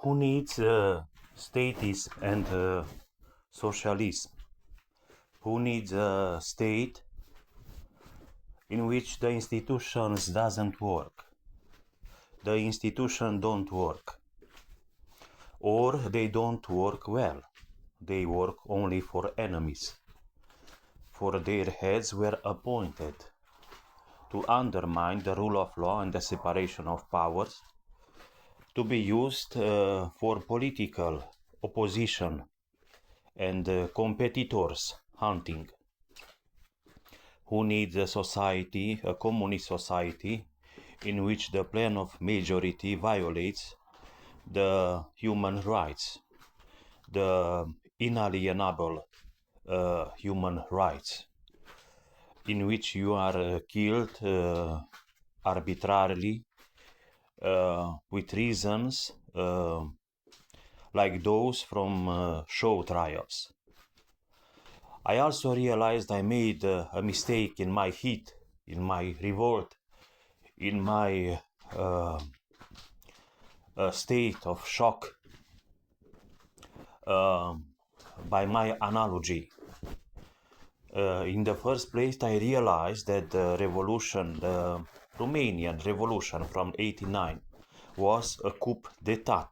Who needs statism and socialism? Who needs a state in which the institutions doesn't work? The institutions don't work, or they don't work well. They work only for enemies. For their heads were appointed to undermine the rule of law and the separation of powers, to be used for political opposition and competitors hunting. Who needs a society, a communist society, in which the plan of majority violates the human rights, the inalienable human rights, in which you are killed arbitrarily with reasons like those from show trials. I also realized I made a mistake in my heat, in my revolt, in my state of shock by my analogy. In the first place, I realized that the revolution, the Romanian revolution from '89, was a coup d'etat.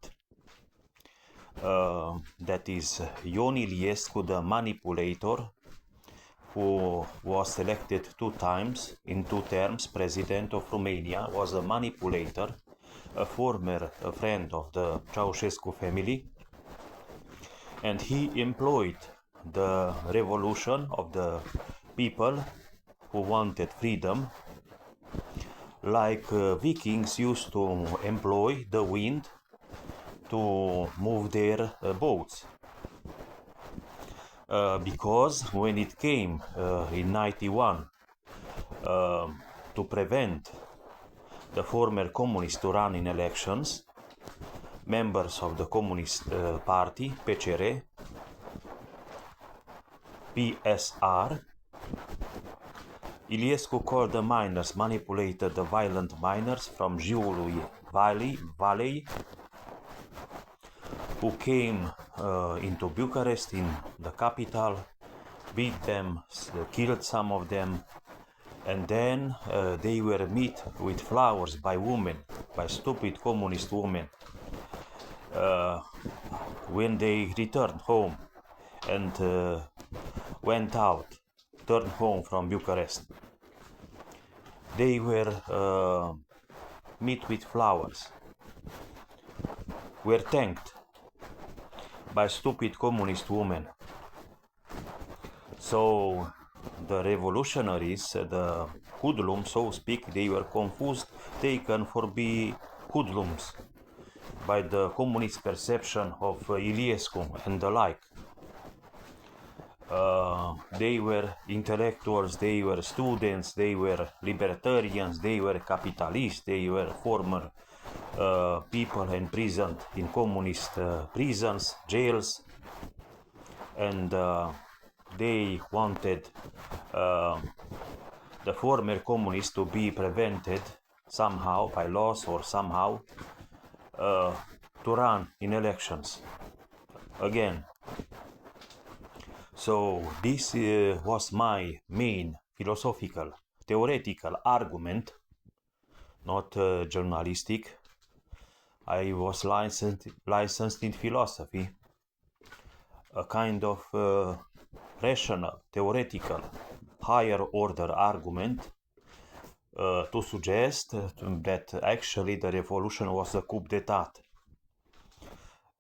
That is, Ion Iliescu, the manipulator, who was elected 2 times in 2 terms president of Romania, was a manipulator, a former friend of the Ceausescu family, and he employed the revolution of the people who wanted freedom like Vikings used to employ the wind to move their boats. Because when it came in '91 to prevent the former communists to run in elections, members of the Communist Party, PCR, PSR, Iliescu called the miners, manipulated the violent miners from Giului Valley, who came into Bucharest, in the capital, beat them, killed some of them, and then they were met with flowers by women, by stupid communist women, when they returned home and went out, turned home from Bucharest. They were met with flowers, were thanked by stupid communist women. So the revolutionaries, the hoodlums, so to speak, they were confused, taken for be hoodlums by the communist perception of Iliescu and the like. They were intellectuals, they were students, they were libertarians, they were capitalists, they were former people imprisoned in communist prisons, jails, and they wanted the former communists to be prevented somehow by laws or somehow to run in elections again. So this was my main philosophical, theoretical argument, not journalistic. I was licensed in philosophy, a kind of rational, theoretical, higher order argument to suggest that actually the revolution was a coup d'etat.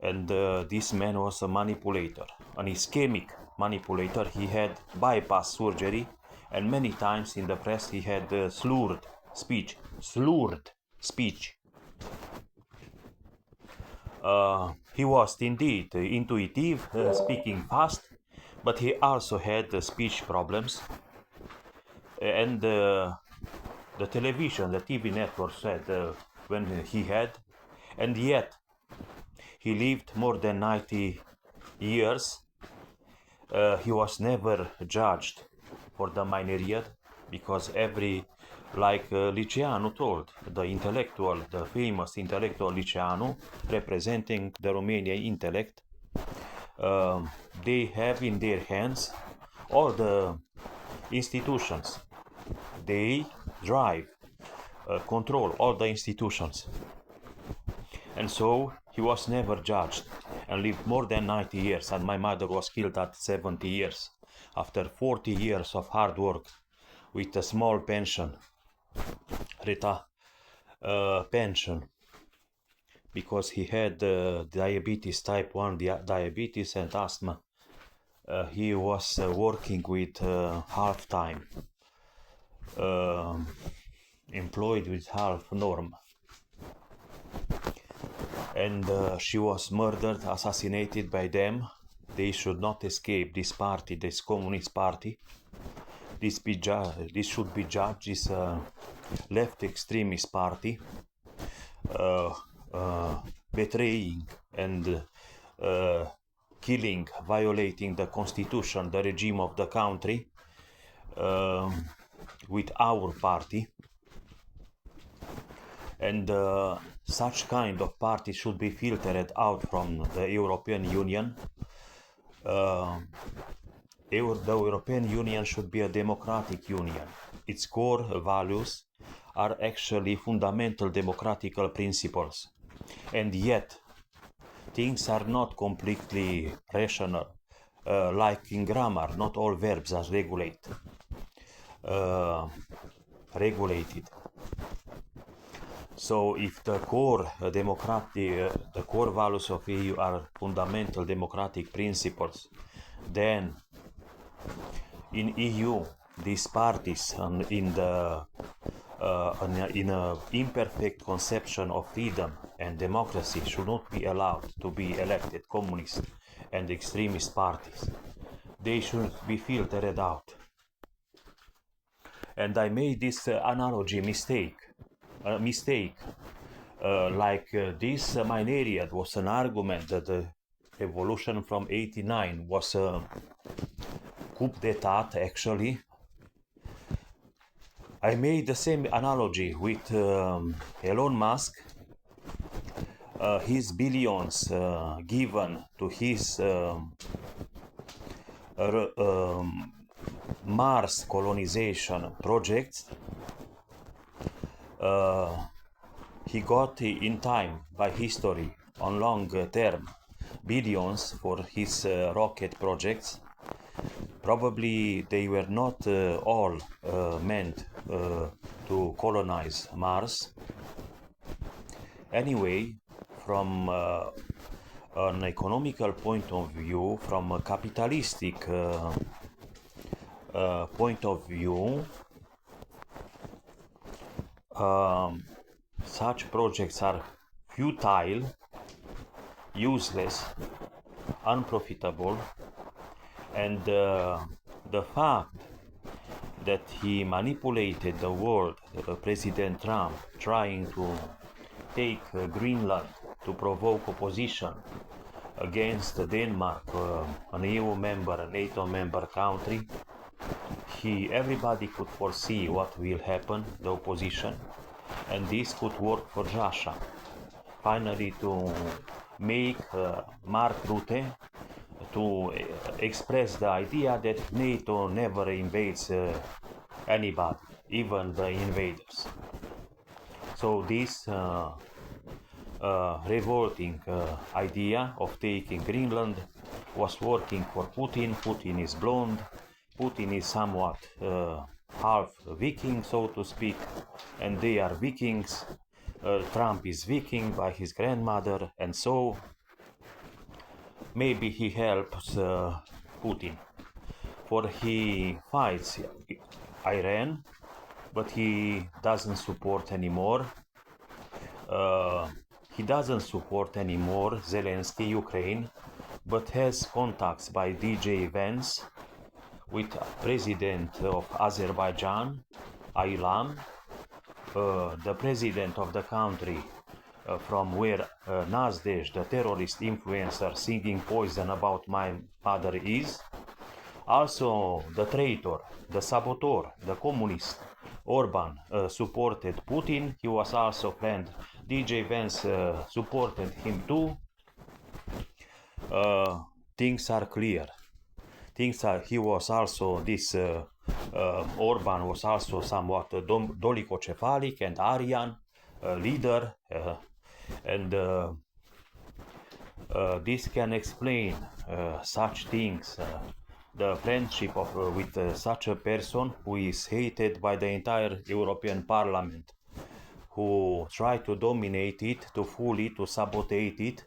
And this man was a manipulator, an ischemic manipulator. He had bypass surgery, and many times in the press he had slurred speech. He was indeed intuitive, speaking fast, but he also had speech problems. And the television, the TV network said when he had, and yet he lived more than 90 years. He was never judged for the Mineriad, because every like Liceanu told, the famous intellectual Liceanu, representing the Romanian intellect, they have in their hands all the institutions. They drive, control all the institutions. And so he was never judged and lived more than 90 years, and my mother was killed at 70 years after 40 years of hard work with a small pension, pension, because he had diabetes, type 1 diabetes and asthma. He was working with half time, employed with half norm. And she was murdered, assassinated by them. They should not escape this party, this communist party. This should be judged, this left extremist party, betraying and killing, violating the constitution, the regime of the country, with our party. And such kind of party should be filtered out from the European Union. The European Union should be a democratic union. Its core values are actually fundamental democratical principles. And yet, things are not completely rational. Like in grammar, not all verbs are regulated. So if the core the core values of EU are fundamental democratic principles, then in EU these parties in an imperfect conception of freedom and democracy should not be allowed to be elected communist and extremist parties. They should be filtered out. And I made this analogy mistake. This Mineriad was an argument that the revolution from 89 was a coup d'etat actually. I made the same analogy with Elon Musk, his billions given to his Mars colonization projects. He got in time, by history, on long term, billions for his rocket projects. Probably they were not all meant to colonize Mars. Anyway, from an economical point of view, from a capitalistic point of view, such projects are futile, useless, unprofitable, and the fact that he manipulated the world, President Trump, trying to take Greenland to provoke opposition against Denmark, an EU member, a NATO member country, everybody could foresee what will happen, the opposition, and this could work for Russia. Finally, to make Mark Rutte to express the idea that NATO never invades anybody, even the invaders. So this revolting idea of taking Greenland was working for Putin. Putin is blonde. Putin is somewhat half Viking, so to speak, and they are Vikings. Trump is Viking by his grandmother, and so maybe he helps Putin, for he fights Iran, but he doesn't support anymore. He doesn't support anymore Zelensky, Ukraine, but has contacts by DJ Vance with President of Azerbaijan, Aylan, the president of the country from where Nasdaq, the terrorist influencer singing poison about my mother is, also the traitor, the saboteur, the communist, Orban supported Putin. He was also friend. DJ Vance supported him too. Things are clear. He was also Orban was also somewhat dolichocephalic and Aryan leader, and this can explain such things. The friendship with such a person who is hated by the entire European Parliament, who try to dominate it, to fool it, to sabotage it,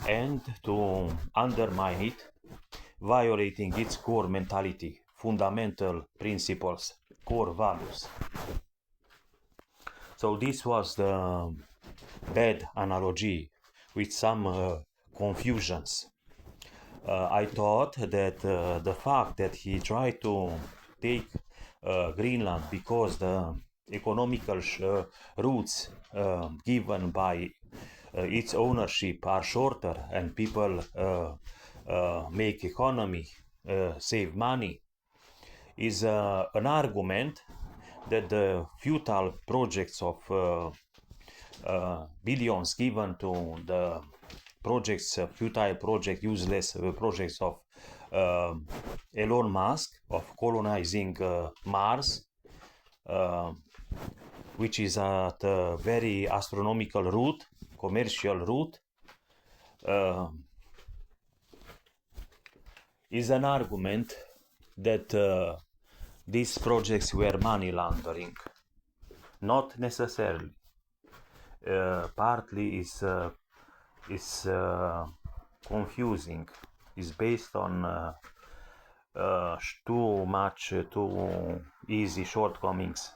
and to undermine it, violating its core mentality, fundamental principles, core values. So this was the bad analogy with some confusions. I thought that the fact that he tried to take Greenland because the economical routes given by its ownership are shorter and people make economy, save money, is an argument that the futile projects of billions given to the projects, futile project, useless projects of Elon Musk of colonizing Mars, which is at a very astronomical route, commercial route, is an argument that these projects were money laundering. Not necessarily. Partly is confusing. Is based on too easy shortcomings